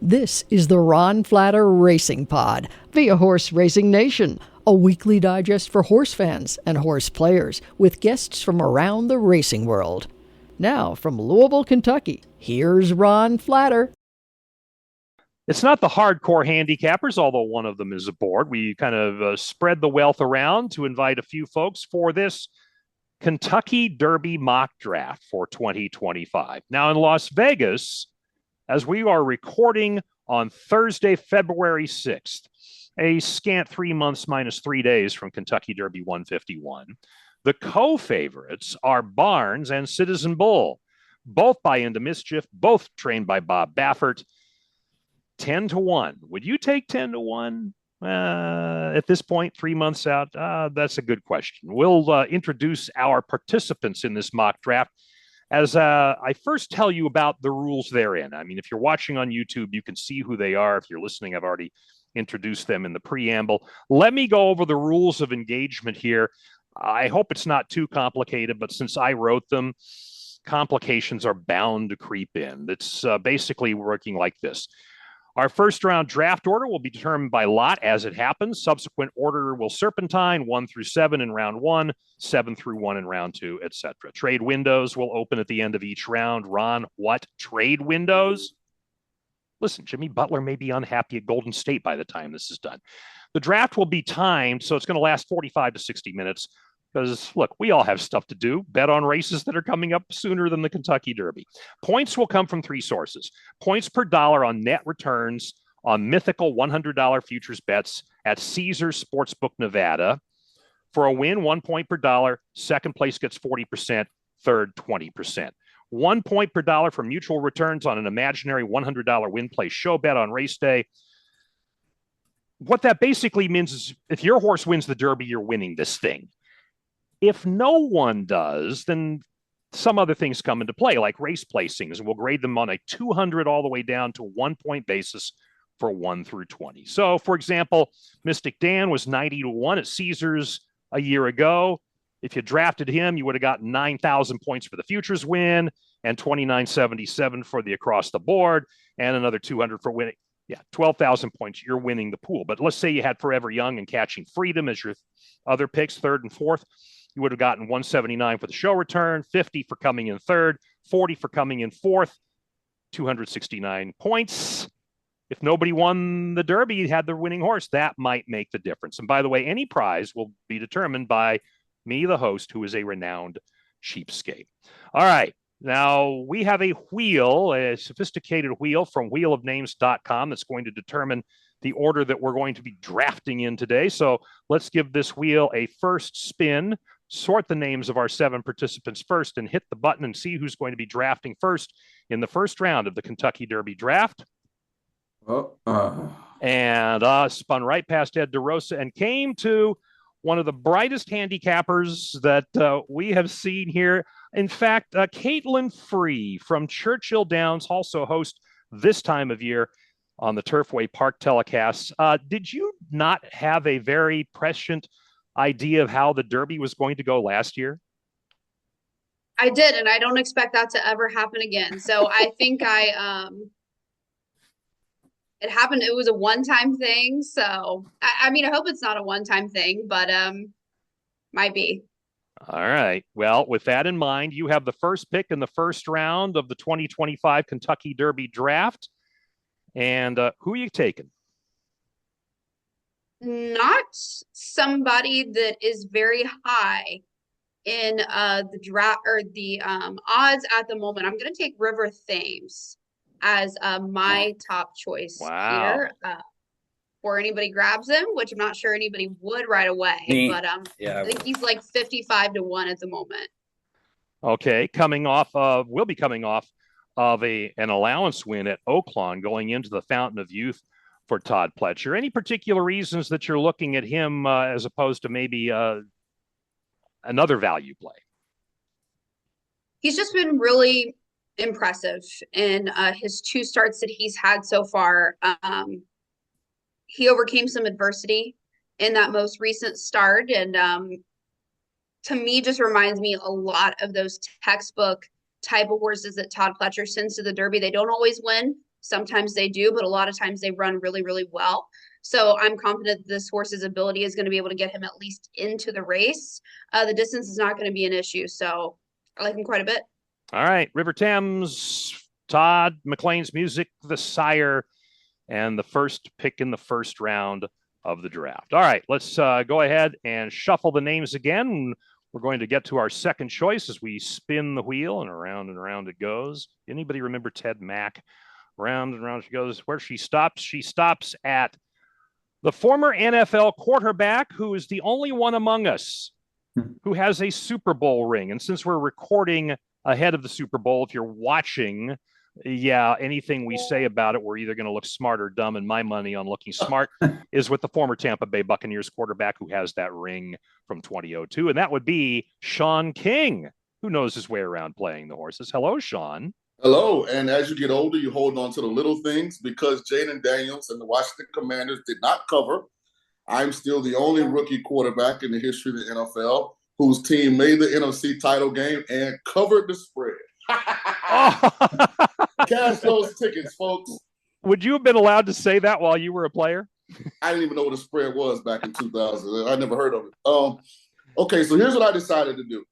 This is the Ron Flatter Racing Pod via Horse Racing Nation, a weekly digest for horse fans and horse players with guests from around the racing world. Now, from Louisville, Kentucky, here's Ron Flatter. It's not the hardcore handicappers, although one of them is aboard. We kind of spread the wealth around to invite a few folks for this Kentucky Derby mock draft for 2025. Now in Las Vegas, as we are recording on Thursday, February 6th, a scant 3 months minus 3 days from Kentucky Derby 151, the co-favorites are Barnes and Citizen Bull, both by Into Mischief, both trained by Bob Baffert. 10-1. Would you take 10-1 at this point, 3 months out? That's a good question. We'll introduce our participants in this mock draft as I first tell you about the rules therein. I mean, if you're watching on YouTube, you can see who they are. If you're listening, I've already introduced them in the preamble. Let me go over the rules of engagement here. I hope it's not too complicated, but since I wrote them, complications are bound to creep in. It's basically working like this. Our first round draft order will be determined by lot as it happens. Subsequent order will serpentine 1 through 7 in round 1, 7 through 1 in round 2, etc. Trade windows will open at the end of each round. Ron, what? Trade windows? Listen, Jimmy Butler may be unhappy at Golden State by the time this is done. The draft will be timed, so it's going to last 45 to 60 minutes. Because, look, we all have stuff to do. Bet on races that are coming up sooner than the Kentucky Derby. Points will come from 3 sources. Points per dollar on net returns on mythical $100 futures bets at Caesars Sportsbook, Nevada. For a win, 1 point per dollar. Second place gets 40%. Third, 20%. 1 point per dollar for mutual returns on an imaginary $100 win play show bet on race day. What that basically means is if your horse wins the Derby, you're winning this thing. If no one does, then some other things come into play, like race placings, and we'll grade them on a 200 all the way down to 1 point basis for 1 through 20. So, for example, Mystic Dan was 90-1 at Caesars a year ago. If you drafted him, you would have gotten 9,000 points for the futures win and 2977 for the across the board and another 200 for winning. Yeah, 12,000 points. You're winning the pool. But let's say you had Forever Young and Catching Freedom as your other picks, third and fourth. You would have gotten 179 for the show return, 50 for coming in third, 40 for coming in fourth, 269 points. If nobody won the Derby, had the winning horse, that might make the difference. And by the way, any prize will be determined by me, the host, who is a renowned cheapskate. All right. Now, we have a wheel, a sophisticated wheel from wheelofnames.com that's going to determine the order that we're going to be drafting in today. So let's give this wheel a first spin, sort the names of our 7 participants first, and hit the button and see who's going to be drafting first in the first round of the Kentucky Derby draft. And spun right past Ed DeRosa and came to one of the brightest handicappers that we have seen here. In fact, Kaitlin Free from Churchill Downs, also host this time of year on the Turfway Park telecasts. Did you not have a very prescient idea of how the Derby was going to go last year? I did, and I don't expect that to ever happen again. So I think it happened. It was a one-time thing. So I mean, I hope it's not a one-time thing, but might be. All right. Well, with that in mind, you have the first pick in the first round of the 2025 Kentucky Derby draft. And who are you taking? Not somebody that is very high in the draft or the odds at the moment. I'm going to take River Thames as my top choice here. Before anybody grabs him, which I'm not sure anybody would right away, but I think he's like 55-1 at the moment. Okay, will be coming off of an allowance win at Oaklawn, going into the Fountain of Youth for Todd Pletcher. Any particular reasons that you're looking at him as opposed to maybe another value play? He's just been really impressive in his 2 starts that he's had so far. He overcame some adversity in that most recent start, and to me just reminds me a lot of those textbook type of horses that Todd Pletcher sends to the Derby. They don't always win, Sometimes they do, but a lot of times they run really, really well. So I'm confident that this horse's ability is going to be able to get him at least into the race. The distance is not going to be an issue. So I like him quite a bit. All right. River Thames, Todd McLean's Music, the sire, and the first pick in the first round of the draft. All right. Let's go ahead and shuffle the names again. We're going to get to our second choice as we spin the wheel, and around it goes. Anybody remember Ted Mack? Round and round she goes. Where she stops at the former NFL quarterback who is the only one among us who has a Super Bowl ring. And since we're recording ahead of the Super Bowl, if you're watching, anything we say about it, we're either going to look smart or dumb. And my money on looking smart is with the former Tampa Bay Buccaneers quarterback who has that ring from 2002. And that would be Shaun King, who knows his way around playing the horses. Hello, Shaun. Hello. And as you get older, you hold on to the little things. Because Jaden Daniels and the Washington Commanders did not cover, I'm still the only rookie quarterback in the history of the NFL whose team made the NFC title game and covered the spread. Cash those tickets, folks. Would you have been allowed to say that while you were a player? I didn't even know what a spread was back in 2000. I never heard of it. Okay, so here's what I decided to do.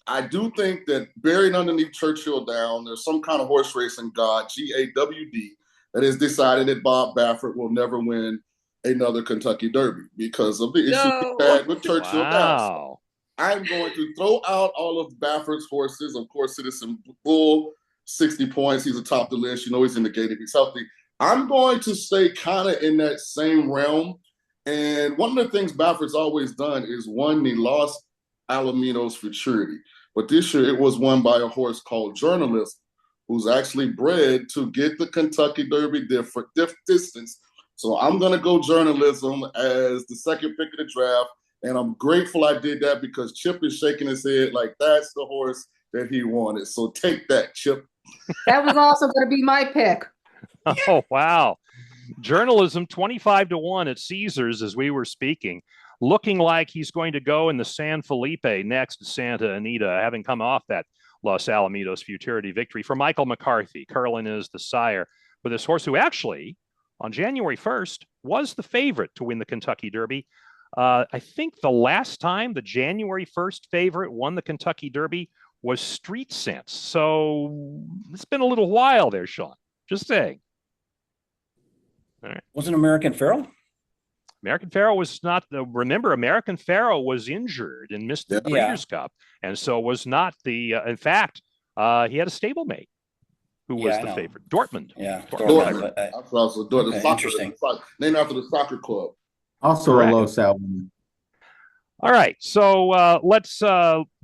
I do think that buried underneath Churchill Downs, there's some kind of horse racing god, GAWD, that has decided that Bob Baffert will never win another Kentucky Derby because of the issue he had with Churchill Downs. I'm going to throw out all of Baffert's horses. Of course, Citizen Bull, 60 points. He's atop the list. You know he's in the gate if he's healthy. I'm going to stay kind of in that same realm. And one of the things Baffert's always done is won the Los Alamitos Futurity. But this year it was won by a horse called Journalism, who's actually bred to get the Kentucky Derby distance. So I'm going to go Journalism as the second pick of the draft. And I'm grateful I did that because Chip is shaking his head like that's the horse that he wanted. So take that, Chip. That was also going to be my pick. Oh, wow. Journalism 25-1 at Caesars as we were speaking, looking like he's going to go in the San Felipe next to Santa Anita, having come off that Los Alamitos Futurity victory for Michael McCarthy. Curlin is the sire with this horse who actually on January 1st was the favorite to win the Kentucky Derby. I think the last time the January 1st favorite won the Kentucky Derby was Street Sense. So it's been a little while there, Shaun. Just saying. All right. Wasn't American Pharoah? American Pharoah was not. Remember, American Pharoah was injured and missed the Breeders' Cup, and so was not the. In fact, he had a stablemate who was the favorite, Dortmund. Yeah, Dortmund. Interesting. Named after the soccer club. Also a low sal. All right, so let's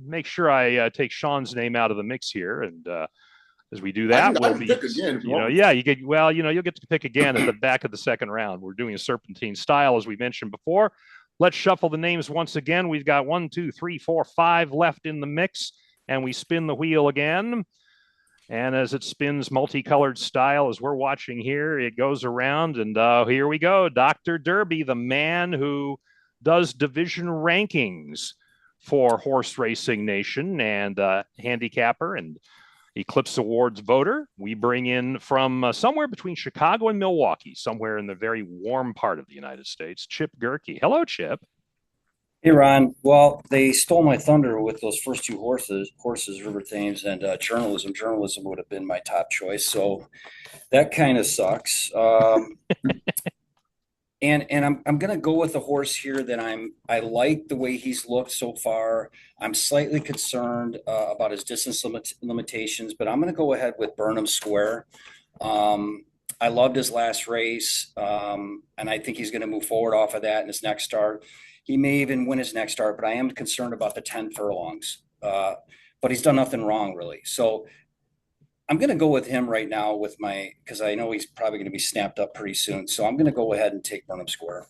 make sure I take Shaun's name out of the mix here, and as we do that, we'll be pick again if you want. You'll get to pick again at the back of the second round. We're doing a serpentine style, as we mentioned before. Let's shuffle the names once again. We've got 1, 2, 3, 4, 5 left in the mix, and we spin the wheel again. And as it spins multicolored style, as we're watching here, it goes around, and here we go. Dr. Derby, the man who does division rankings for Horse Racing Nation and handicapper and Eclipse Awards voter. We bring in from somewhere between Chicago and Milwaukee, somewhere in the very warm part of the United States, Chip Gehrke. Hello, Chip. Hey, Ron. Well, they stole my thunder with those first two horses, River Thames, and Journalism. Journalism would have been my top choice, so that kind of sucks. And I'm going to go with the horse here that I like the way he's looked so far. I'm slightly concerned about his distance limitations, but I'm going to go ahead with Burnham Square. I loved his last race, and I think he's going to move forward off of that in his next start. He may even win his next start, but I am concerned about the 10 furlongs. But he's done nothing wrong, really. So I'm going to go with him right now because I know he's probably going to be snapped up pretty soon. So I'm going to go ahead and take Burnham Square.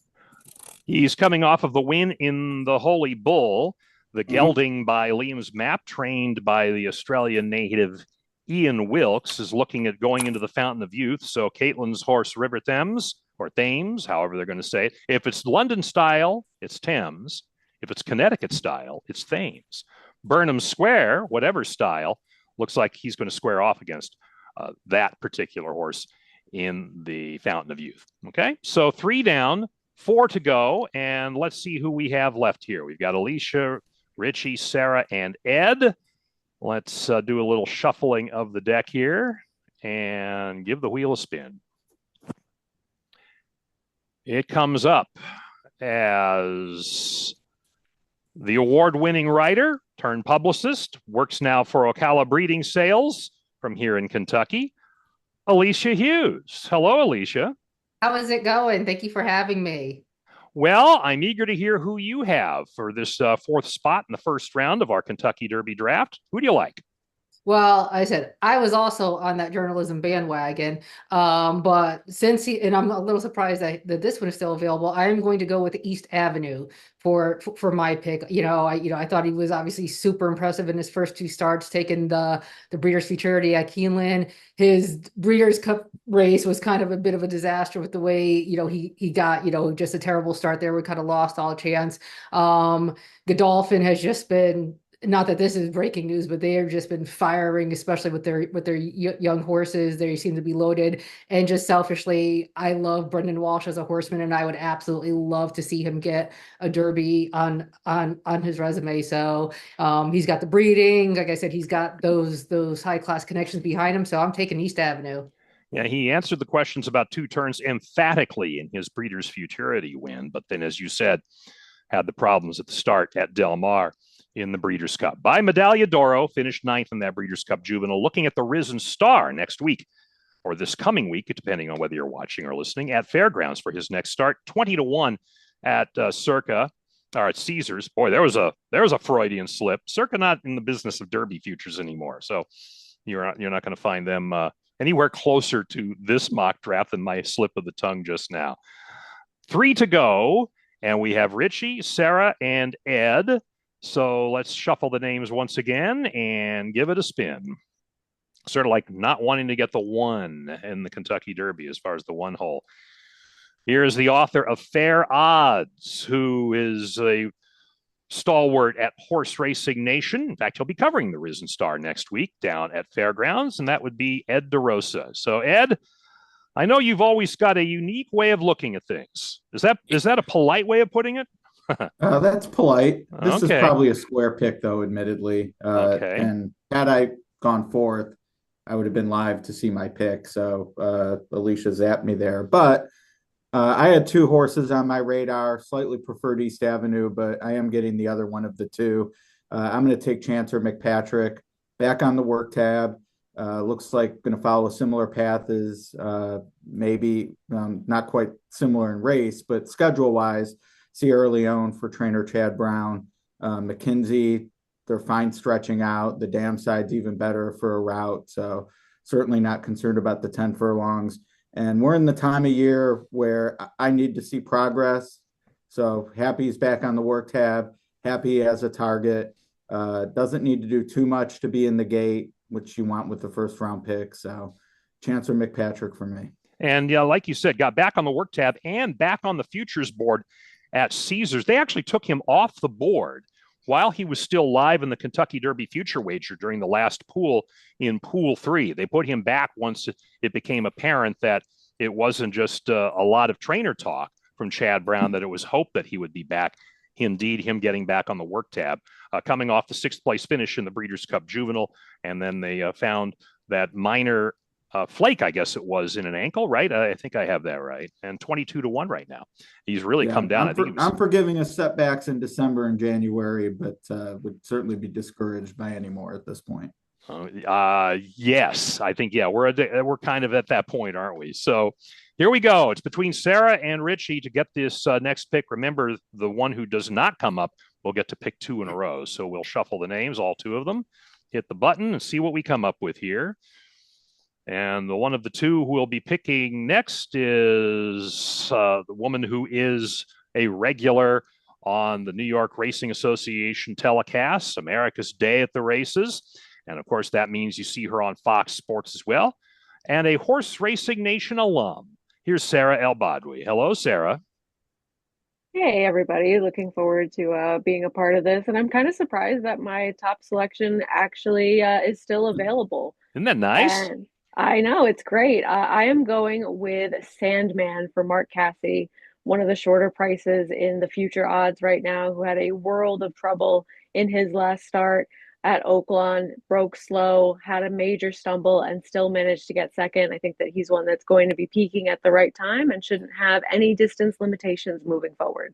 He's coming off of the win in the Holy Bull, the gelding by Liam's Map, trained by the Australian native Ian Wilkes, is looking at going into the Fountain of Youth. So Kaitlin's horse, River Thames, or Thames, however they're going to say it. If it's London style, it's Thames. If it's Connecticut style, it's Thames. Burnham Square, whatever style, looks like he's going to square off against that particular horse in the Fountain of Youth. Okay, so 3 down, 4 to go, and let's see who we have left here. We've got Alicia, Richie, Sara, and Ed. Let's do a little shuffling of the deck here and give the wheel a spin. It comes up as the award-winning writer turned publicist, works now for Ocala Breeding Sales from here in Kentucky, Alicia Hughes. Hello, Alicia. How is it going? Thank you for having me. Well, I'm eager to hear who you have for this 4th spot in the first round of our Kentucky Derby draft. Who do you like? Well, I said I was also on that journalism bandwagon, but since and I'm a little surprised that this one is still available. I am going to go with East Avenue for my pick. I thought he was obviously super impressive in his first 2 starts, taking the Breeders' Futurity at Keeneland. His Breeders' Cup race was kind of a bit of a disaster with the way he got just a terrible start there. We kind of lost all chance. Godolphin has just been. Not that this is breaking news, but they have just been firing, especially with their young horses. They seem to be loaded. And just selfishly, I love Brendan Walsh as a horseman, and I would absolutely love to see him get a Derby on his resume. So he's got the breeding, like I said, he's got those high class connections behind him. So I'm taking East Avenue. Yeah, he answered the questions about 2 turns emphatically in his Breeders' Futurity win, but then, as you said, had the problems at the start at Del Mar in the Breeders' Cup. By Medaglia d'Oro, finished 9th in that Breeders' Cup Juvenile. Looking at the Risen Star next week, or this coming week, depending on whether you're watching or listening, at Fairgrounds for his next start. 20-1 at Circa, or at Caesars. Boy, there was a Freudian slip. Circa not in the business of Derby futures anymore, so you're not going to find them anywhere closer to this mock draft than my slip of the tongue just now. 3 to go, and we have Richie, Sara, and Ed. So let's shuffle the names once again and give it a spin. Sort of like not wanting to get the 1 in the Kentucky Derby as far as the 1 hole. Here's the author of Fair Odds, who is a stalwart at Horse Racing Nation. In fact, he'll be covering the Risen Star next week down at Fairgrounds, and that would be Ed DeRosa. So, Ed, I know you've always got a unique way of looking at things. Is that a polite way of putting it? That's polite. This is Okay. probably a square pick, though, admittedly. Okay. And had I gone 4th, I would have been live to see my pick. So Alicia zapped me there. But I had 2 horses on my radar, slightly preferred East Avenue, but I am getting the other one of the 2. I'm going to take Chancer McPatrick back on the work tab. Looks like going to follow a similar path as maybe not quite similar in race, but schedule-wise, Sierra Leone for trainer Chad Brown. McKinsey, they're fine stretching out. The dam side's even better for a route. So certainly not concerned about the 10 furlongs. And we're in the time of year where I need to see progress. So happy he's back on the work tab. Happy he has a target. Doesn't need to do too much to be in the gate, which you want with the first round pick. So Chancer McPatrick for me. And like you said, got back on the work tab and back on the futures board at Caesars. They actually took him off the board while he was still live in the Kentucky Derby future wager during the last pool in Pool 3. They put him back once it became apparent that it wasn't just a lot of trainer talk from Chad Brown, that it was hope that he would be back. Indeed, him getting back on the work tab, coming off the 6th place finish in the Breeders' Cup Juvenile. And then they found that minor flake, I guess it was, in an ankle, right? I think I have that right. And 22-1 right now. He's really come down. I'm forgiving his setbacks in December and January, but would certainly be discouraged by any more at this point. Yes, I think, we're kind of at that point, aren't we? So here we go. It's between Sara and Richie to get this next pick. Remember, the one who does not come up will get to pick 2 in a row. So we'll shuffle the names, all 2 of them, hit the button and see what we come up with here. And the one of the 2 who will be picking next is the woman who is a regular on the New York Racing Association telecasts, America's Day at the Races. And of course, that means you see her on Fox Sports as well. And a Horse Racing Nation alum. Here's Sara Elbadwi. Hello, Sara. Hey, everybody. Looking forward to being a part of this. And I'm kind of surprised that my top selection actually is still available. Isn't that nice? I know, it's great. I am going with Sandman for Mark Cassie, one of the shorter prices in the future odds right now, who had a world of trouble in his last start at Oaklawn, broke slow, had a major stumble, and still managed to get second. I think that he's one that's going to be peaking at the right time and shouldn't have any distance limitations moving forward.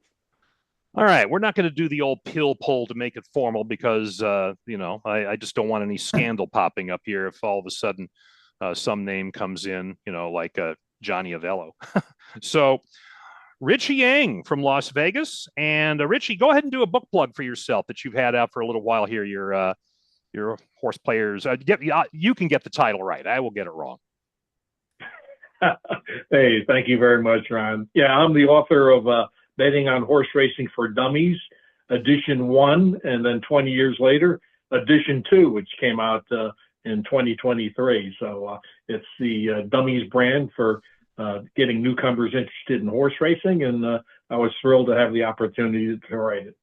All right, we're not going to do the old pill pull to make it formal because, I just don't want any scandal popping up here if all of a sudden some name comes in, like Johnny Avello. So Richie Eng from Las Vegas. And Richie, go ahead and do a book plug for yourself that you've had out for a little while here. Your horse players. You can get the title right. I will get it wrong. Hey, thank you very much, Ron. Yeah, I'm the author of Betting on Horse Racing for Dummies, Edition 1, and then 20 years later, Edition 2, which came out in 2023. So it's the Dummies brand for getting newcomers interested in horse racing, and I was thrilled to have the opportunity to write it.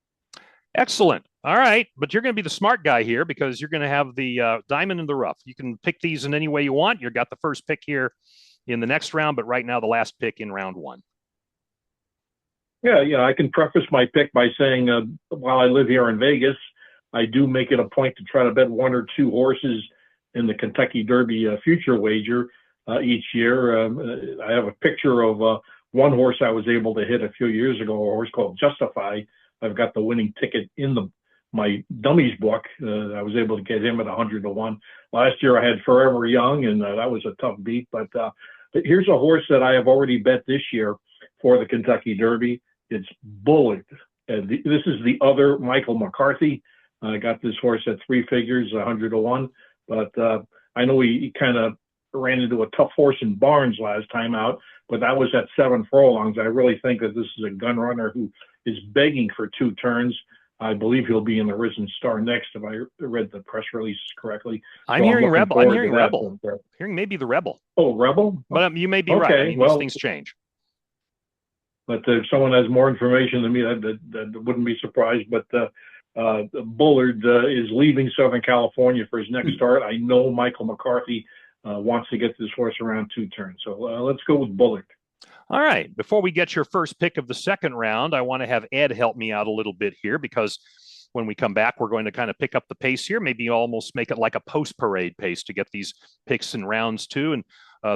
Excellent. All right, but you're going to be the smart guy here because you're going to have the diamond in the rough. You can pick these in any way you want. You've got the first pick here in the next round, but right now the last pick in round one. Yeah, I can preface my pick by saying while I live here in Vegas, I do make it a point to try to bet one or two horses in the Kentucky Derby future wager each year. I have a picture of one horse I was able to hit a few years ago, a horse called Justify. I've got the winning ticket in my Dummies book. I was able to get him at 100-1. Last year I had Forever Young, and that was a tough beat. But here's a horse that I have already bet this year for the Kentucky Derby. It's Bullard. This is the other Michael McCarthy. I got this horse at three figures, 100-1. But I know he kind of ran into a tough horse in Barnes last time out, but that was at 7 furlongs. I really think that this is a gun runner who is begging for 2 turns. I believe he'll be in the Risen Star next, if I read the press release correctly. I'm hearing Rebel. I'm hearing Rebel. Hearing maybe the Rebel. Oh, Rebel? But you may be right. I mean, these things change. But if someone has more information than me, that wouldn't be surprised. But Bullard is leaving Southern California for his next start. I know Michael McCarthy wants to get this horse around 2 turns. So let's go with Bullard. All right. Before we get your first pick of the second round, I want to have Ed help me out a little bit here because when we come back, we're going to kind of pick up the pace here, maybe almost make it like a post-parade pace to get these picks in rounds 2 and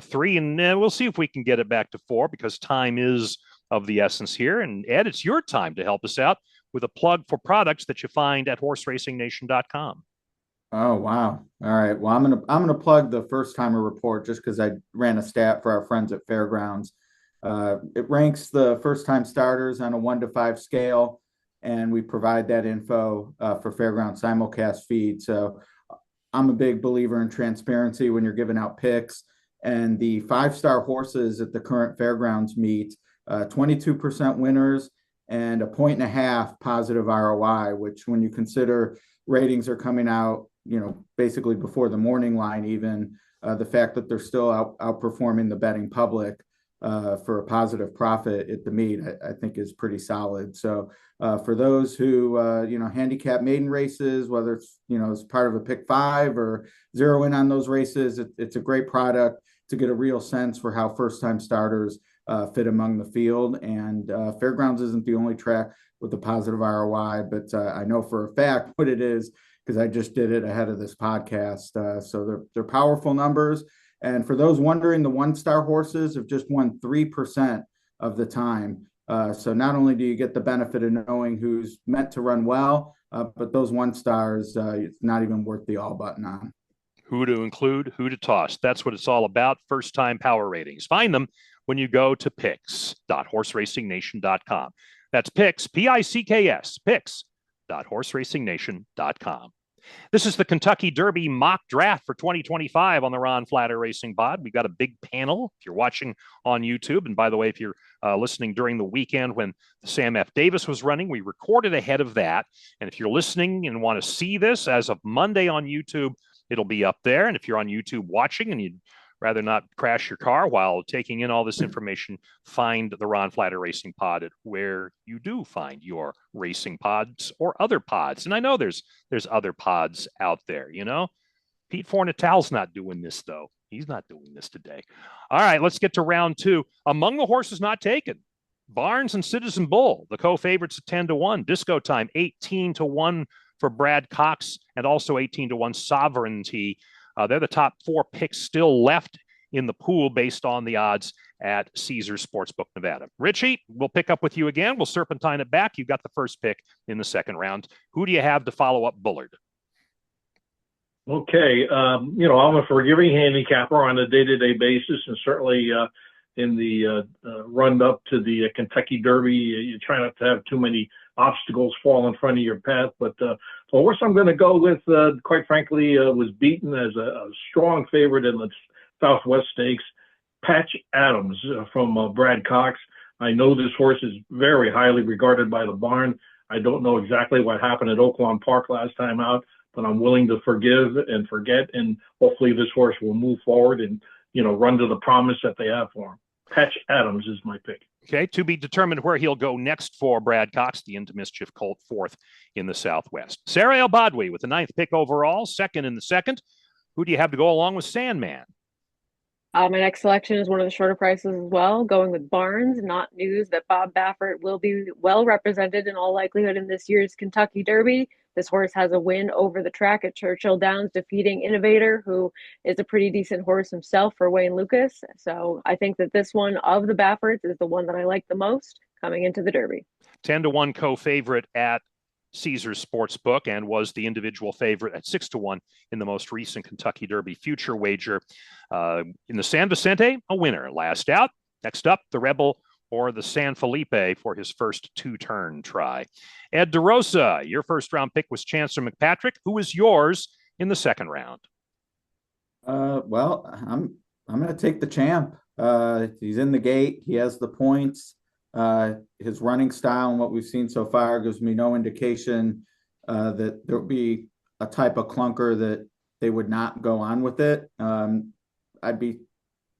3. And we'll see if we can get it back to 4 because time is of the essence here. And Ed, it's your time to help us out with a plug for products that you find at horseracingnation.com. Oh, wow. All right. Well, I'm gonna plug the first timer report just because I ran a stat for our friends at Fairgrounds. It ranks the first time starters on a 1 to 5 scale, and we provide that info for Fairgrounds simulcast feed. So I'm a big believer in transparency when you're giving out picks. And the 5-star horses at the current Fairgrounds meet 22% winners and 1.5 positive ROI, which when you consider ratings are coming out, basically before the morning line, even the fact that they're still outperforming the betting public for a positive profit at the meet, I think is pretty solid. So for those who, handicap maiden races, whether it's, as part of a pick 5 or zero in on those races, it's a great product to get a real sense for how first-time starters fit among the field. And Fairgrounds isn't the only track with a positive ROI, but I know for a fact what it is because I just did it ahead of this podcast. So they're powerful numbers. And for those wondering, the 1-star horses have just won 3% of the time. So not only do you get the benefit of knowing who's meant to run well, but those 1-stars, it's not even worth the all button on. Who to include, who to toss. That's what it's all about. First-time power ratings. Find them when you go to picks.horseracingnation.com. That's picks, P-I-C-K-S, picks.horseracingnation.com. This is the Kentucky Derby mock draft for 2025 on the Ron Flatter Racing Pod. We've got a big panel if you're watching on YouTube. And by the way, if you're listening during the weekend when Sam F. Davis was running, we recorded ahead of that. And if you're listening and want to see this as of Monday on YouTube, it'll be up there. And if you're on YouTube watching and you'd rather not crash your car while taking in all this information, find the Ron Flatter Racing Pod at where you do find your racing pods or other pods. And I know there's other pods out there, Pete Fornatel's not doing this, though. He's not doing this today. All right, let's get to round 2. Among the horses not taken, Barnes and Citizen Bull, the co-favorites at 10-1. Disco Time, 18-1 for Brad Cox, and also 18-1 Sovereignty. They're the top 4 picks still left in the pool based on the odds at Caesars Sportsbook Nevada. Richie, we'll pick up with you again. We'll serpentine it back. You got the first pick in the second round. Who do you have to follow up Bullard? Okay, I'm a forgiving handicapper on a day-to-day basis, and certainly in the run up to the Kentucky Derby, you try not to have too many obstacles fall in front of your path. But the horse I'm going to go with, quite frankly, was beaten as a strong favorite in the Southwest Stakes, Patch Adams from Brad Cox. I know this horse is very highly regarded by the barn. I don't know exactly what happened at Oaklawn Park last time out, but I'm willing to forgive and forget, and hopefully this horse will move forward and, run to the promise that they have for him. Patch Adams is my pick. Okay, to be determined where he'll go next for Brad Cox, the Into Mischief colt, 4th in the Southwest. Sara Elbadwi with the 9th pick overall, 2nd in the second. Who do you have to go along with Sandman? My next selection is one of the shorter prices as well, going with Barnes. Not news that Bob Baffert will be well represented in all likelihood in this year's Kentucky Derby. This horse has a win over the track at Churchill Downs, defeating Innovator, who is a pretty decent horse himself for Wayne Lucas. So I think that this one of the Bafferts is the one that I like the most coming into the Derby. 10-1 co-favorite at Caesars Sportsbook, and was the individual favorite at 6-1 in the most recent Kentucky Derby future wager. In the San Vicente, a winner last out. Next up, the Rebel or the San Felipe for his first 2-turn try. Ed DeRosa, your first round pick was Chancellor McPatrick. Who is yours in the second round? Well, I'm going to take the champ. He's in the gate. He has the points. His running style and what we've seen so far gives me no indication that there would be a type of clunker that they would not go on with it. I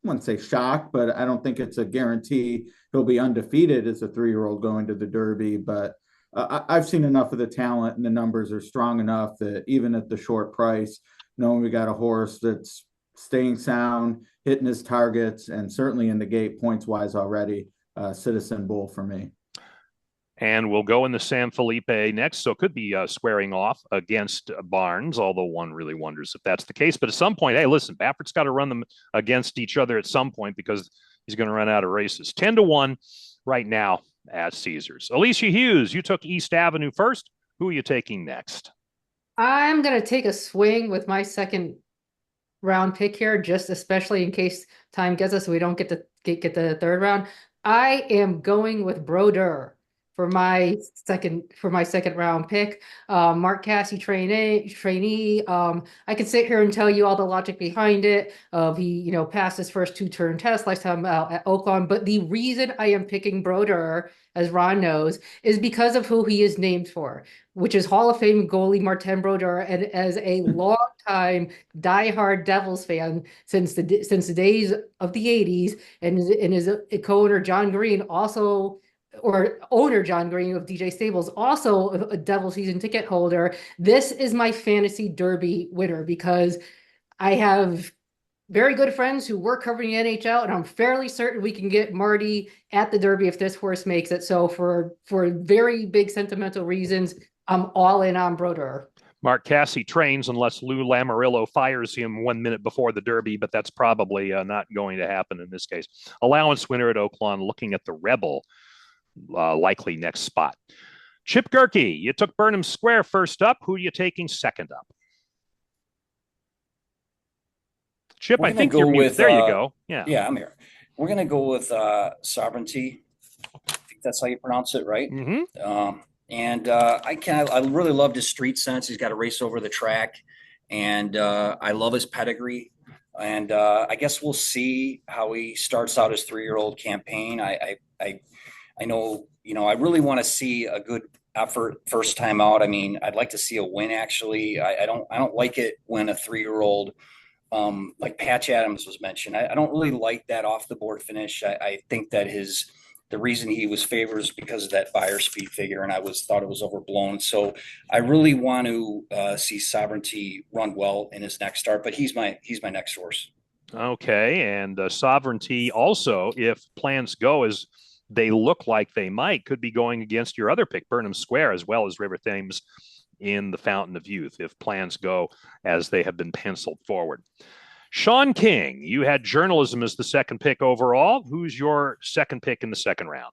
wouldn't say shocked, but I don't think it's a guarantee he'll be undefeated as a 3-year-old going to the Derby. But I've seen enough of the talent, and the numbers are strong enough that even at the short price, knowing we got a horse that's staying sound, hitting his targets, and certainly in the gate points-wise already, Citizen Bull for me. And we'll go in the San Felipe next, so it could be squaring off against Barnes, although one really wonders if that's the case. But at some point, hey, listen, Baffert's got to run them against each other at some point because he's going to run out of races. 10-1 right now at Caesars. Alicia Hughes, you took East Avenue first. Who are you taking next? I'm going to take a swing with my second round pick here, just especially in case time gets us so we don't get to get the third round. I am going with Brodeur for my second round pick. Mark Casse trainee. I could sit here and tell you all the logic behind it of he, passed his first 2-turn test last time out at Oaklawn. But the reason I am picking Brodeur, as Ron knows, is because of who he is named for, which is Hall of Fame goalie Martin Brodeur. And as a longtime diehard Devils fan since the days of the 80s, and his co-owner John Green owner John Green of DJ Stables, also a Devil season ticket holder. This is my fantasy Derby winner because I have very good friends who work covering the NHL, and I'm fairly certain we can get Marty at the Derby if this horse makes it. So for very big sentimental reasons, I'm all in on Brodeur. Mark Casse trains unless Lou Lamoriello fires him 1 minute before the Derby, but that's probably not going to happen in this case. Allowance winner at Oaklawn, looking at the Rebel. Likely next spot. Chip Gehrke, you took Burnham Square first up. Who are you taking second up? Chip, I think you're with. There you go. Yeah, I'm here. We're going to go with Sovereignty. I think that's how you pronounce it, right? Mm-hmm. I really loved his street sense. He's got a race over the track, and I love his pedigree. And I guess we'll see how he starts out his 3-year-old campaign. I know, I really want to see a good effort first time out. I mean, I'd like to see a win, actually. I don't like it when a 3-year-old, like Patch Adams was mentioned, I don't really like that off the board finish. I think that the reason he was favored is because of that buyer speed figure, and thought it was overblown. So I really want to see Sovereignty run well in his next start, but he's my next horse. Okay, and Sovereignty also, if plans go as they look like they might, could be going against your other pick, Burnham Square, as well as River Thames in the Fountain of Youth, if plans go as they have been penciled forward. Shaun King, you had journalism as the second pick overall. Who's your second pick in the second round?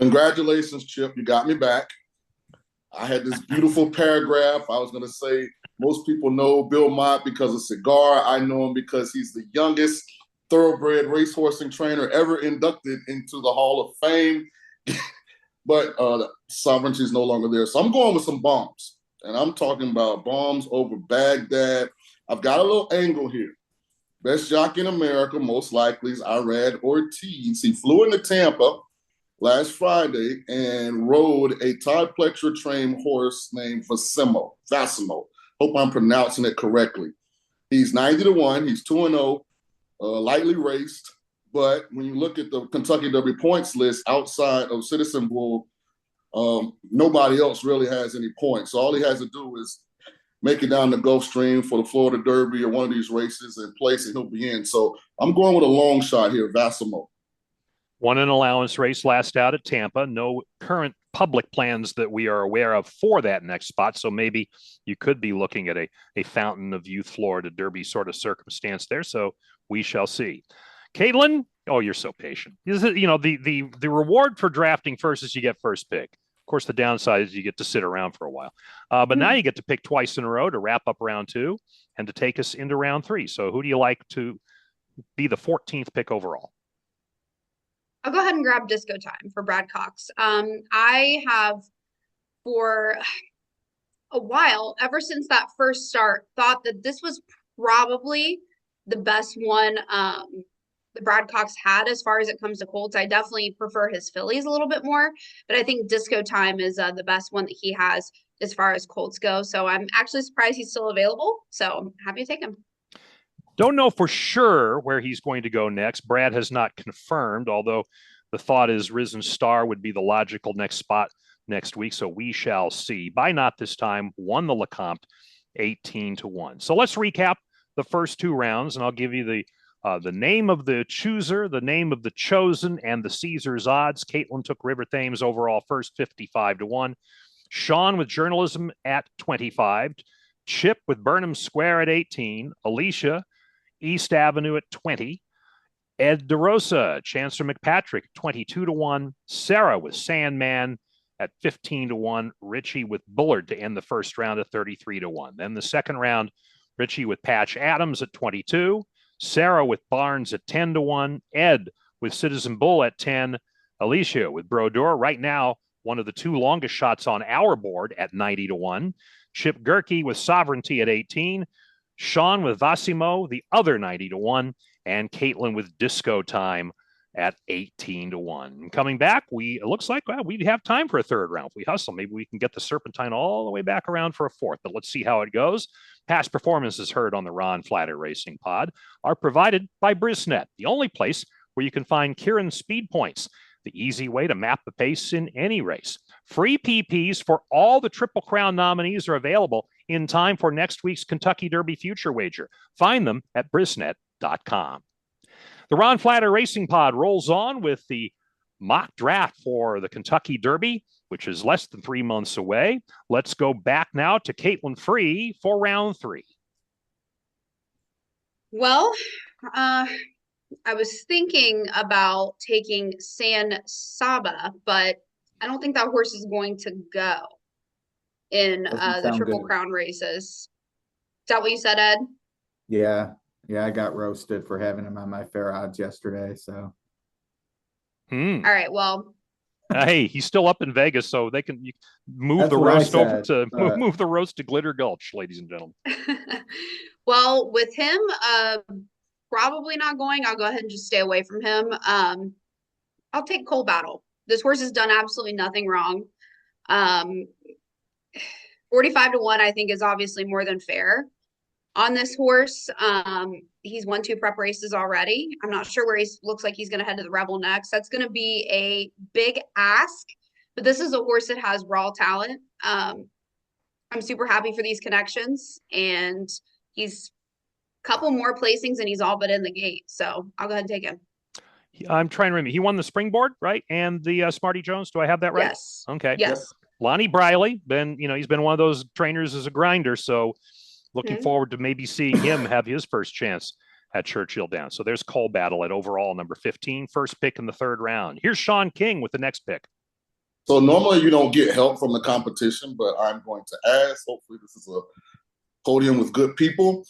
Congratulations, Chip. You got me back. I had this beautiful paragraph. I was going to say, most people know Bill Mott because of Cigar. I know him because he's the youngest thoroughbred racehorsing trainer ever inducted into the Hall of Fame. But Sovereignty is no longer there. So I'm going with some bombs. And I'm talking about bombs over Baghdad. I've got a little angle here. Best jockey in America, most likely, is Irad Ortiz. He flew into Tampa last Friday and rode a Todd Pletcher trained horse named Vasimo. Hope I'm pronouncing it correctly. He's 90-1. He's 2-0, lightly raced. But when you look at the Kentucky Derby points list outside of Citizen Bull, nobody else really has any points. So all he has to do is make it down the Gulf Stream for the Florida Derby or one of these races and place and he'll be in. So I'm going with a long shot here, Vasimo. Won an allowance race last out at Tampa. No current public plans that we are aware of for that next spot. So maybe you could be looking at a Fountain of Youth Florida Derby sort of circumstance there. So we shall see. Kaitlin, oh, you're so patient. The reward for drafting first is you get first pick. Of course, the downside is you get to sit around for a while. But now you get to pick twice in a row to wrap up round two and to take us into round three. So who do you like to be the 14th pick overall? I'll go ahead and grab Disco Time for Brad Cox. I have for a while, ever since that first start, thought that this was probably the best one that Brad Cox had as far as it comes to colts. I definitely prefer his fillies a little bit more, but I think Disco Time is the best one that he has as far as colts go. So I'm actually surprised he's still available. So I'm happy to take him. Don't know for sure where he's going to go next. Brad has not confirmed, although the thought is Risen Star would be the logical next spot next week. So we shall see. By Not This Time won the Lecomte 18-1. So let's recap the first two rounds, and I'll give you the name of the chooser, the name of the chosen, and the Caesar's odds. Kaitlin took River Thames overall first, 55-1. Shaun with journalism at 25. Chip with Burnham Square at 18. Alicia, East Avenue at 20. Ed DeRosa, Chancellor McPatrick, 22-1. Sara with Sandman at 15-1. Richie with Bullard to end the first round at 33-1. Then the second round, Richie with Patch Adams at 22. Sara with Barnes at 10-1. Ed with Citizen Bull at 10. Alicia with Brodeur, right now, one of the two longest shots on our board at 90-1. Chip Gehrke with Sovereignty at 18. Shaun with Vasimo, the other 90-1. And Kaitlin with Disco Time at 18-1. And coming back, it looks like we'd have time for a third round. If we hustle, maybe we can get the Serpentine all the way back around for a fourth. But let's see how it goes. Past performances heard on the Ron Flatter Racing Pod are provided by Brisnet, the only place where you can find Kieran speed points, the easy way to map the pace in any race. Free PPs for all the Triple Crown nominees are available in time for next week's Kentucky Derby Future Wager. Find them at brisnet.com. The Ron Flatter Racing Pod rolls on with the mock draft for the Kentucky Derby, which is less than 3 months away. Let's go back now to Kaitlin Free for round three. Well, I was thinking about taking San Saba, but I don't think that horse is going to go in the Triple Crown races. Is that what you said, Ed? Yeah, I got roasted for having him on my fair odds yesterday. So, all right, well, hey, he's still up in Vegas, so they can move the roast over to move the roast to Glitter Gulch, ladies and gentlemen. Well, with him, probably not going. I'll go ahead and just stay away from him. I'll take Coal Battle. This horse has done absolutely nothing wrong. 45-1, I think, is obviously more than fair on this horse. He's won 2 prep races already. I'm not sure where he looks like he's going to head to the Rebel next. That's going to be a big ask, but this is a horse that has raw talent. I'm super happy for these connections, and he's couple more placings and he's all but in the gate. So I'll go ahead and take him. I'm trying to remember. He won the Springboard, right? And the Smarty Jones. Do I have that right? Yes. Okay. Yes. Lonnie Briley, he's been one of those trainers as a grinder. So looking forward to maybe seeing him have his first chance at Churchill Downs. So there's Cole Battle at overall number 15, first pick in the third round. Here's Shaun King with the next pick. So normally you don't get help from the competition, but I'm going to ask. Hopefully this is a podium with good people.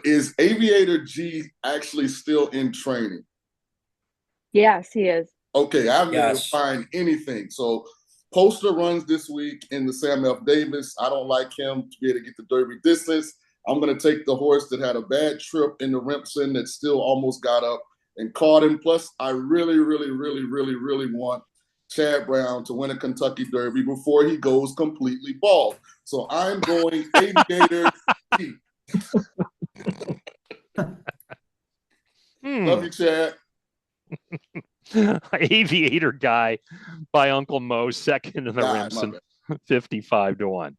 Is Aviator G actually still in training? Yes, he is. Okay, I've never find anything. So Poster runs this week in the Sam F. Davis. I don't like him to be able to get the Derby distance. I'm going to take the horse that had a bad trip in the Rempson that still almost got up and caught him. Plus, I really, really, really, really, really want Chad Brown to win a Kentucky Derby before he goes completely bald. So I'm going Aviator G. Love you, Chad. Aviator Guy by Uncle Mo, second in the Remsen, 55-1.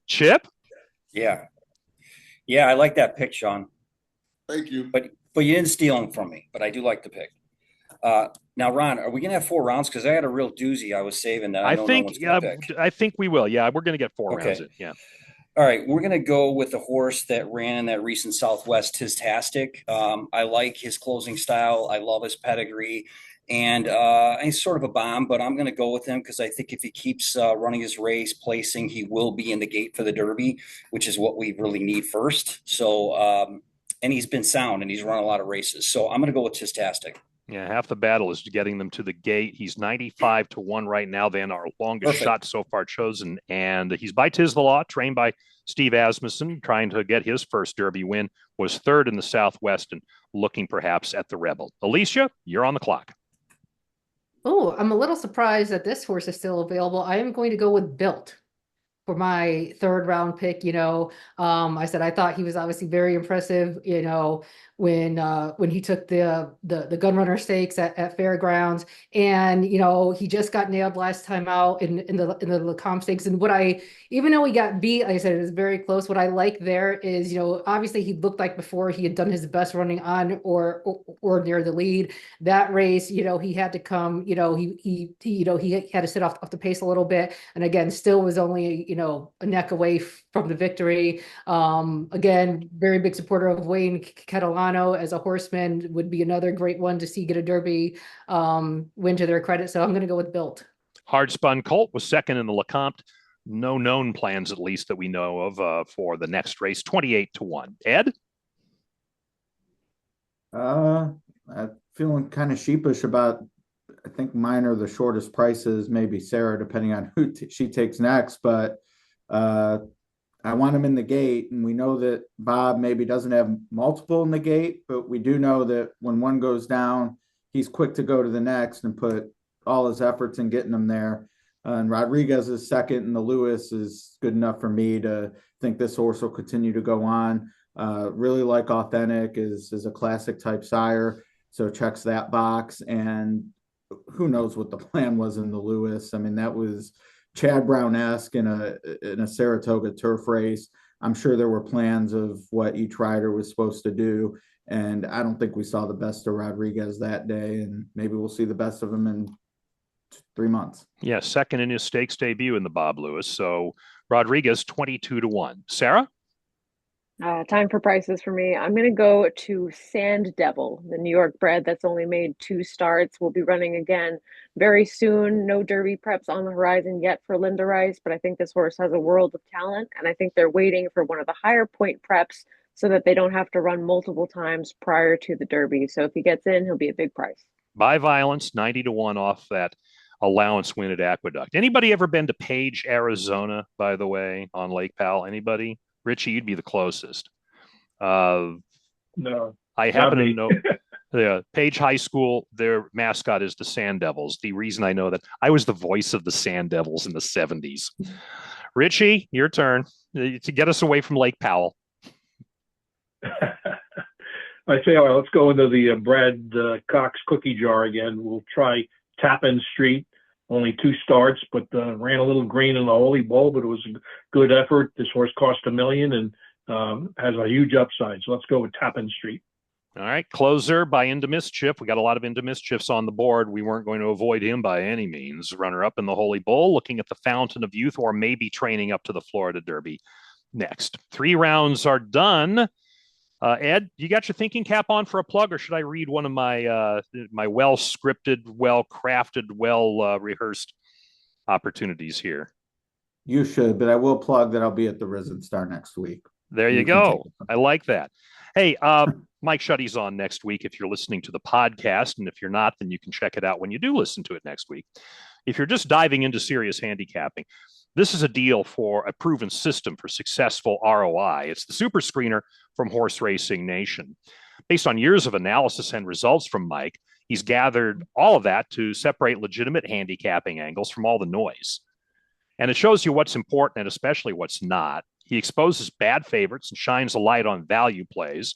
Chip? Yeah, I like that pick, Shaun. Thank you. But you didn't steal him from me, but I do like the pick. Now, Ron, are we going to have 4 rounds? Because I had a real doozy I was saving that I know no one's going to pick. I think we will. Yeah, we're going to get 4 rounds in. Yeah. All right, we're going to go with the horse that ran in that recent Southwest, Tistastic. I like his closing style. I love his pedigree. And he's sort of a bomb, but I'm going to go with him because I think if he keeps running his race, placing, he will be in the gate for the Derby, which is what we really need first. So, and he's been sound and he's run a lot of races. So I'm going to go with Tistastic. Yeah, half the battle is getting them to the gate. He's 95-1 right now. Then our longest shot so far chosen. And he's by Tiz the Law, trained by Steve Asmussen, trying to get his first Derby win, was third in the Southwest and looking perhaps at the Rebel. Alicia, you're on the clock. Oh, I'm a little surprised that this horse is still available. I am going to go with Built for my third round pick. I said I thought he was obviously very impressive, when he took the Gunrunner Stakes at Fairgrounds, and he just got nailed last time out in the Lecomte Stakes. And even though he got beat, like I said, it was very close. What I like there is, obviously he looked like before he had done his best running on or near the lead. That race, he had to come, he had to sit off the pace a little bit, and again, still was only a neck away from the victory. Again, very big supporter of Wayne Catalano as a horseman, would be another great one to see get a Derby win to their credit. So I'm going to go with Built. Hard Spun Colt was second in the Lecomte. No known plans, at least that we know of, for the next race. 28-1. Ed? I'm feeling kind of sheepish about. I think mine are the shortest prices. Maybe Sarah, depending on who she takes next. But I want him in the gate, and we know that Bob maybe doesn't have multiple in the gate, but we do know that when one goes down, he's quick to go to the next and put all his efforts in getting them there. And Rodriguez is second, and the Lewis is good enough for me to think this horse will continue to go on. Really like Authentic is a classic type sire, so checks that box. And who knows what the plan was in the Lewis. I mean, that was Chad Brown-esque in a Saratoga turf race. I'm sure there were plans of what each rider was supposed to do, and I don't think we saw the best of Rodriguez that day, and maybe we'll see the best of him in 3 months. Yeah, second in his stakes debut in the Bob Lewis. So Rodriguez 22-1. Sarah? Time for prices for me. I'm going to go to Sand Devil, the New York bred that's only made 2 starts. Will be running again very soon. No Derby preps on the horizon yet for Linda Rice, but I think this horse has a world of talent, and I think they're waiting for one of the higher point preps so that they don't have to run multiple times prior to the Derby. So if he gets in, he'll be a big price. By Violence, 90-1 off that allowance win at Aqueduct. Anybody ever been to Page, Arizona, by the way, on Lake Powell? Anybody? Richie, you'd be the closest. No. I happen to know the Page High School, their mascot is the Sand Devils. The reason I know that, I was the voice of the Sand Devils in the 70s. Richie, your turn to get us away from Lake Powell. I say, all right, let's go into the Brad Cox cookie jar again. We'll try Tappan Street. Only 2 starts, but ran a little green in the Holy Bowl, but it was a good effort. This horse cost $1 million, and has a huge upside. So let's go with Tappan Street. All right, Closer by Into Mischief. We got a lot of Into Mischiefs on the board. We weren't going to avoid him by any means. Runner-up in the Holy Bull, looking at the Fountain of Youth, or maybe training up to the Florida Derby next. 3 rounds are done. Ed, you got your thinking cap on for a plug, or should I read one of my my well-scripted, well-crafted, well-rehearsed opportunities here? You should, but I will plug that I'll be at the Risen Star next week. There you go. I like that. Hey, Mike Shuddy's on next week if you're listening to the podcast. And if you're not, then you can check it out when you do listen to it next week. If you're just diving into serious handicapping, this is a deal for a proven system for successful ROI. It's the Super Screener from Horse Racing Nation. Based on years of analysis and results from Mike, he's gathered all of that to separate legitimate handicapping angles from all the noise. And it shows you what's important and especially what's not. He exposes bad favorites and shines a light on value plays.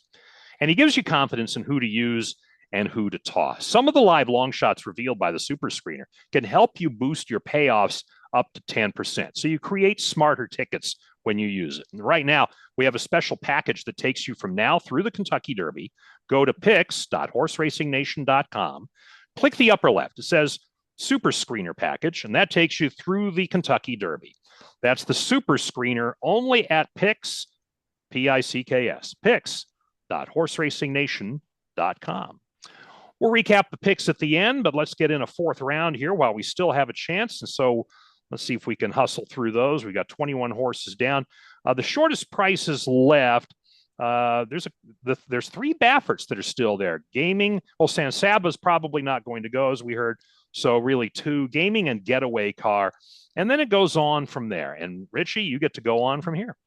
And he gives you confidence in who to use and who to toss. Some of the live long shots revealed by the Super Screener can help you boost your payoffs up to 10%. So you create smarter tickets when you use it. And right now, we have a special package that takes you from now through the Kentucky Derby. Go to picks.horseracingnation.com. Click the upper left. It says Super Screener package, and that takes you through the Kentucky Derby. That's the Super Screener only at Picks, P-I-C-K-S, picks.horseracingnation.com. We'll recap the picks at the end, but let's get in a 4th round here while we still have a chance. And so let's see if we can hustle through those. We got 21 horses down. The shortest prices left. There's 3 Bafferts that are still there. Gaming, well, San Saba's probably not going to go, as we heard. So really 2, Gaming and Getaway Car. And then it goes on from there. And Richie, you get to go on from here.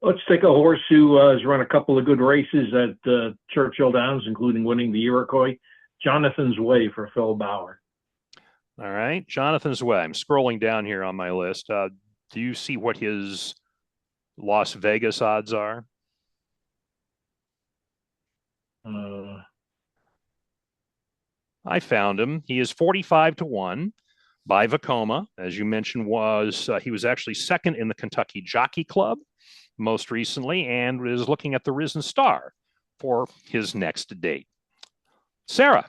Let's take a horse who has run a couple of good races at Churchill Downs, including winning the Iroquois. Jonathan's Way for Phil Bauer. All right, Jonathan's Way. I'm scrolling down here on my list. Do you see what his Las Vegas odds are? I found him. He is 45-1 by Vacoma. As you mentioned, he was actually second in the Kentucky Jockey Club most recently, and is looking at the Risen Star for his next date. Sarah.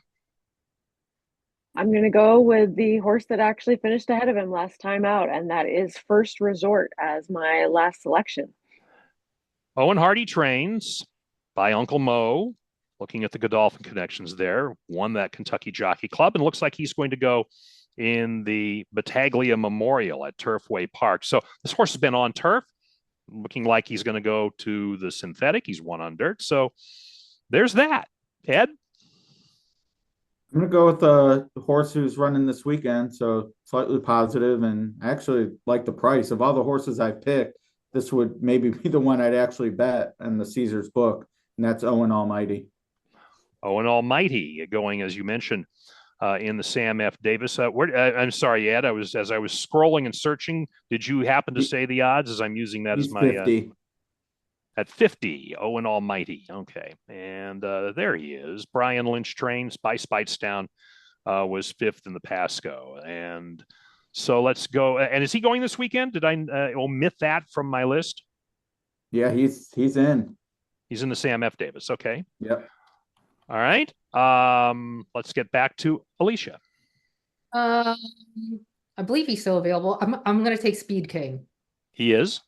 I'm going to go with the horse that actually finished ahead of him last time out, and that is First Resort as my last selection. Owen Hardy Trains by Uncle Mo, looking at the Godolphin connections there, won that Kentucky Jockey Club, and looks like he's going to go in the Battaglia Memorial at Turfway Park. So this horse has been on turf, looking like he's going to go to the synthetic. He's won on dirt. So there's that. Ed? I'm going to go with the horse who's running this weekend, so slightly positive, and I actually like the price. Of all the horses I've picked, this would maybe be the one I'd actually bet in the Caesars book, and that's Owen Almighty. Owen Almighty going, as you mentioned, in the Sam F. Davis. I'm sorry, Ed. As I was scrolling and searching, did you happen to say the odds? As I'm using that as my 50. At 50, Owen Almighty. Okay, and there he is. Brian Lynch Trains by Speightstown was 5th in the Pasco, and so let's go. And is he going this weekend? Did I omit that from my list? Yeah, he's in. He's in the Sam F. Davis. Okay. Yep. All right. Let's get back to Alicia. I believe he's still available. I'm going to take Speed King. He is.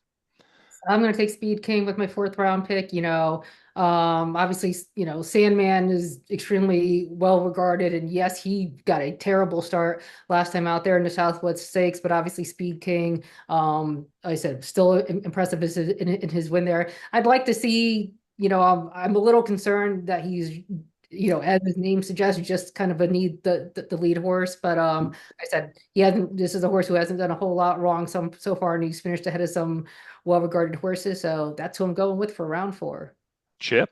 I'm going to take Speed King with my 4th round pick. Obviously, Sandman is extremely well regarded, and yes, he got a terrible start last time out there in the Southwest Stakes, but obviously Speed King, like I said, still impressive in his win there. I'd like to see, I'm a little concerned that he's, as his name suggests, just kind of beneath the lead horse. But I said this is a horse who hasn't done a whole lot wrong so far, and he's finished ahead of some well-regarded horses. So that's who I'm going with for round 4. Chip.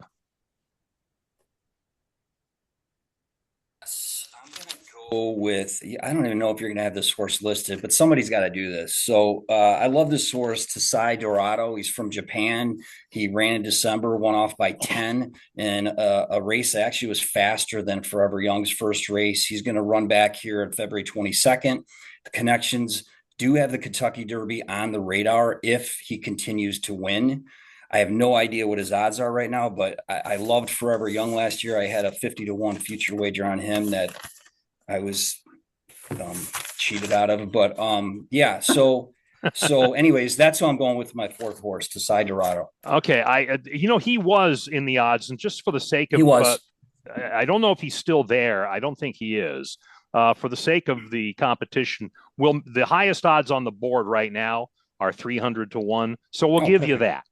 I'm going to go with, I don't even know if you're going to have this horse listed, but somebody's got to do this. So I love this horse, Tasai Dorado. He's from Japan. He ran in December, won off by 10 in a race that actually was faster than Forever Young's first race. He's going to run back here on February 22nd. The connections do have the Kentucky Derby on the radar if he continues to win. I have no idea what his odds are right now, but I loved Forever Young last year. I had a 50-1 future wager on him that I was cheated out of. But yeah, so anyways, that's who I'm going with my fourth horse, Tesai Dorado. Okay, he was in the odds, and just for the sake of he was. I don't know if he's still there. I don't think he is. For the sake of the competition, the highest odds on the board right now are 300-1. So we'll give you that.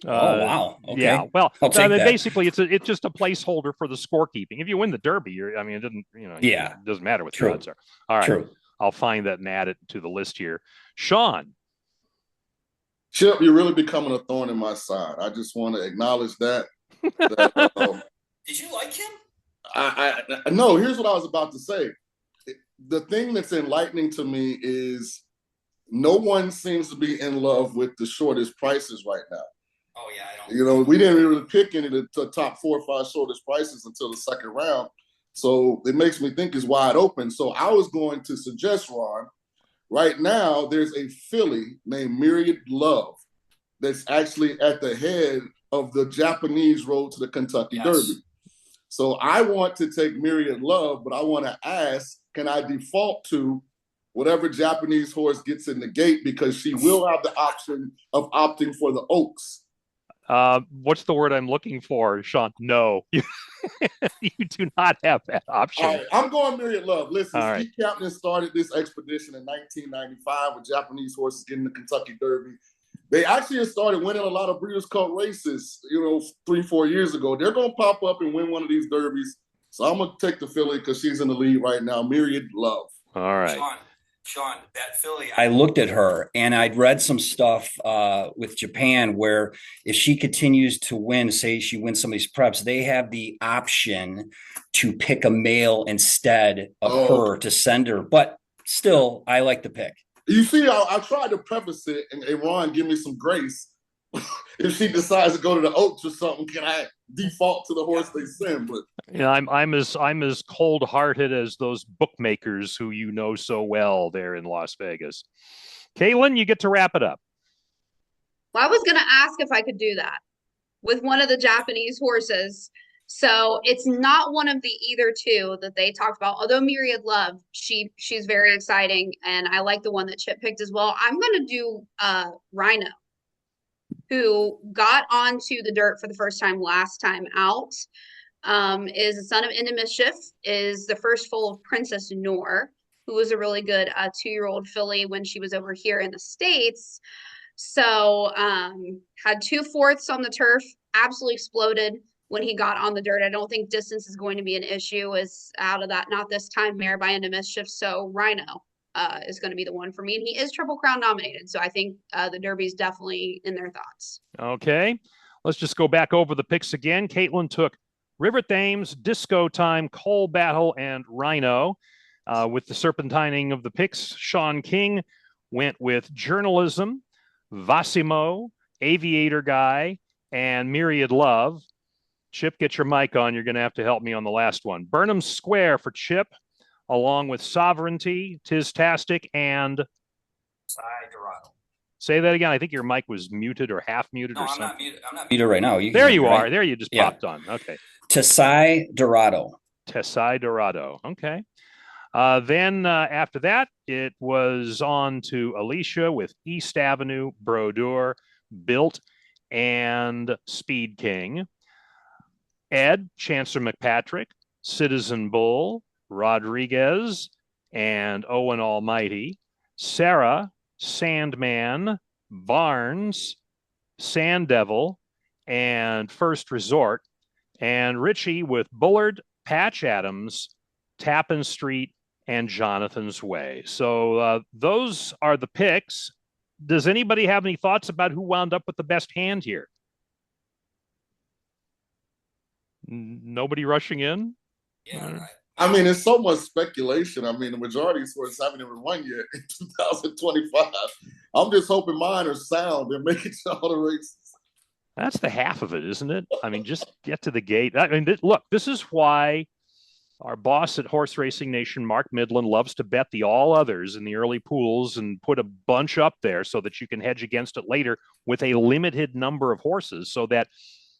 Oh wow! Okay. Yeah. Well, basically, it's just a placeholder for the scorekeeping. If you win the Derby, it doesn't. Yeah. It doesn't matter what the odds are. All right. True. I'll find that and add it to the list here. Shaun. Chip, you're really becoming a thorn in my side. I just want to acknowledge that. Did you like him? No, here's what I was about to say. The thing that's enlightening to me is no one seems to be in love with the shortest prices right now. Oh, yeah. I don't. We didn't really pick any of the top 4 or 5 shortest prices until the second round. So it makes me think it's wide open. So I was going to suggest, Ron, right now there's a filly named Myriad Love that's actually at the head of the Japanese road to the Kentucky Derby. So I want to take Myriad Love, but I want to ask, can I default to whatever Japanese horse gets in the gate, because she will have the option of opting for the Oaks? What's the word I'm looking for, Shaun? No, you do not have that option. All right, I'm going Myriad Love. Listen, All Steve Kaitlin started this expedition in 1995 with Japanese horses getting the Kentucky Derby. They actually started winning a lot of Breeders' Cup races, 3-4 years ago. They're going to pop up and win one of these derbies. So I'm going to take the filly because she's in the lead right now, Myriad Love. All right. Shaun, that filly, I looked at her and I'd read some stuff with Japan where if she continues to win, say she wins some of these preps, they have the option to pick a male instead of her to send her. But still, I like the pick. You see, I tried to preface it, and Ron, give me some grace. If she decides to go to the Oaks or something, can I default to the horse they send? But I'm as cold-hearted as those bookmakers who you know so well there in Las Vegas. Kaitlin, you get to wrap it up. Well, I was going to ask if I could do that with one of the Japanese horses. So it's not one of the either two that they talked about. Although Myriad Love, she's very exciting, and I like the one that Chip picked as well. I'm going to do Rhino, who got onto the dirt for the first time last time out. Is the son of Into Mischief, is the first foal of Princess Noor, who was a really good 2-year-old filly when she was over here in the States. So had 2 fourths on the turf, absolutely exploded when he got on the dirt. I don't think distance is going to be an issue. Is out of that, not this time, mare by Into Mischief. So Rhino is going to be the one for me. And he is Triple Crown nominated. So I think the Derby's definitely in their thoughts. Okay. Let's just go back over the picks again. Kaitlin took River Thames, Disco Time, Coal Battle, and Rhino. With the serpentining of the picks, Shaun King went with Journalism, Vassimo, Aviator Guy, and Myriad Love. Chip, get your mic on. You're going to have to help me on the last one. Burnham Square for Chip, along with Sovereignty, Tistastic, and Dorado. Say that again. I think your mic was muted or half muted or something. I'm not muted right now. There you are. Right? There you just popped on. Okay. Tesai Dorado. Tesai Dorado. Okay. Then after that, it was on to Alicia with East Avenue, Brodeur, Built, and Speed King. Ed, Chancellor McPatrick, Citizen Bull, Rodriguez, and Owen Almighty. Sarah, Sandman, Barnes, Sand Devil, and First Resort. And Richie with Bullard, Patch Adams, Tappan Street, and Jonathan's Way. So those are the picks. Does anybody have any thoughts about who wound up with the best hand here? Nobody rushing in? Yeah. I mean, it's so much speculation. I mean, the majority of sports haven't even won yet in 2025. I'm just hoping mine are sound and make it to all the races. That's the half of it, isn't it? I mean, just get to the gate. I mean, look, this is why Our boss at Horse Racing Nation, Mark Midland, loves to bet the all others in the early pools and put a bunch up there so that you can hedge against it later with a limited number of horses, so that,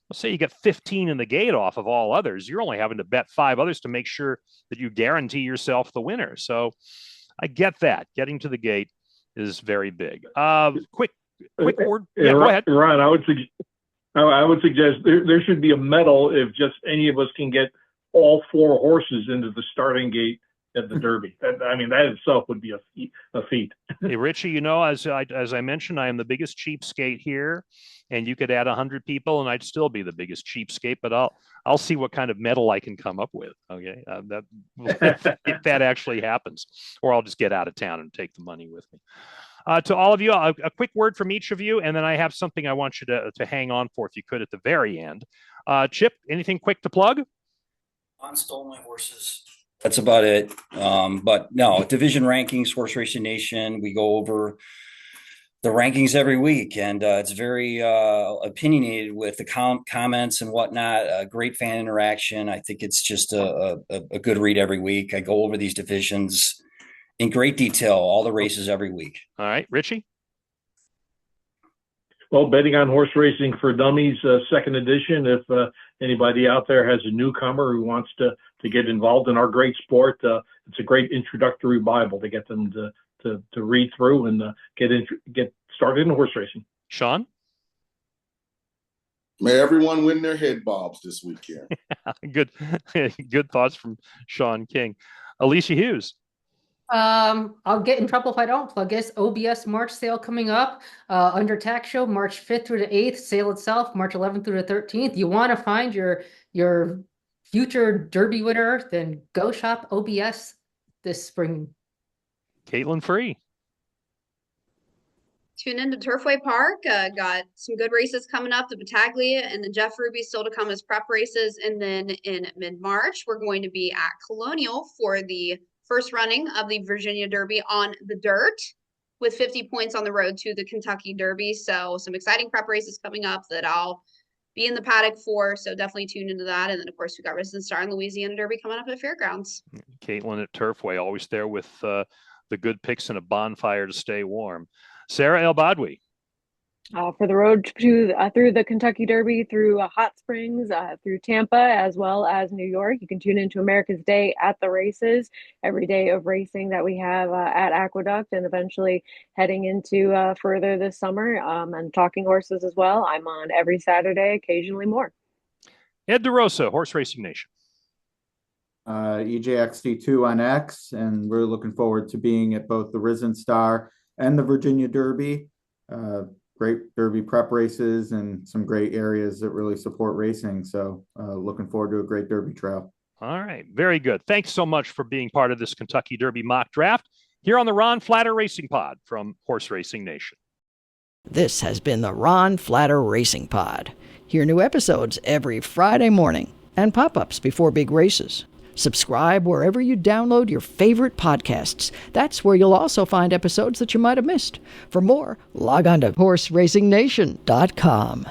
let's say you get 15 in the gate off of all others, you're only having to bet 5 others to make sure that you guarantee yourself the winner. So I get that. Getting to the gate is very big. Quick word. Yeah, go ahead. Ron, I would suggest there should be a medal if just any of us can get all 4 horses into the starting gate at the Derby. That itself would be a feat. Hey, Richie, as I mentioned, I am the biggest cheapskate here, and you could add 100 people, and I'd still be the biggest cheapskate. But I'll see what kind of medal I can come up with. Okay, if that actually happens, or I'll just get out of town and take the money with me. To all of you, a quick word from each of you, and then I have something I want you to hang on for, if you could, at the very end. Chip, anything quick to plug? On stolen horses. That's about it. But no, division rankings, Horse Racing Nation. We go over the rankings every week, and it's very opinionated with the comments and whatnot. Great fan interaction. I think it's just a good read every week. I go over these divisions in great detail, all the races every week. All right, Richie? Well, betting on horse racing for dummies, second edition. If anybody out there has a newcomer who wants to get involved in our great sport, it's a great introductory Bible to get them to read through and get started in horse racing. Shaun? May everyone win their head bobs this weekend. Good thoughts from Shaun King. Alicia Hughes? I'll get in trouble if I don't plug this. OBS March sale coming up, under tax show, March 5th through the 8th, sale itself, March 11th through the 13th. You want to find your future Derby winner, then go shop OBS this spring. Kaitlin Free? Tune into Turfway Park. Got some good races coming up. The Battaglia and the Jeff Ruby still to come as prep races. And then in mid-March, we're going to be at Colonial for the first running of the Virginia Derby on the dirt, with 50 points on the road to the Kentucky Derby. So some exciting prep races coming up that I'll be in the paddock for. So definitely tune into that. And then, of course, we got Resident Star and Louisiana Derby coming up at Fairgrounds. Kaitlin at Turfway, always there with the good picks and a bonfire to stay warm. Sara Elbadwi? For the road to through the Kentucky Derby, through Hot Springs, through Tampa, as well as New York. You can tune into America's Day at the races, every day of racing that we have at Aqueduct, and eventually heading into further this summer, and talking horses as well. I'm on every Saturday, occasionally more. Ed DeRosa, Horse Racing Nation. EJXT2 on X, and we're looking forward to being at both the Risen Star and the Virginia Derby. Great Derby prep races and some great areas that really support racing. So looking forward to a great Derby trail. All right. Very good. Thanks so much for being part of this Kentucky Derby mock draft here on the Ron Flatter Racing Pod from Horse Racing Nation. This has been the Ron Flatter Racing Pod. Hear new episodes every Friday morning and pop-ups before big races. Subscribe wherever you download your favorite podcasts. That's where you'll also find episodes that you might have missed. For more, log on to horseracingnation.com.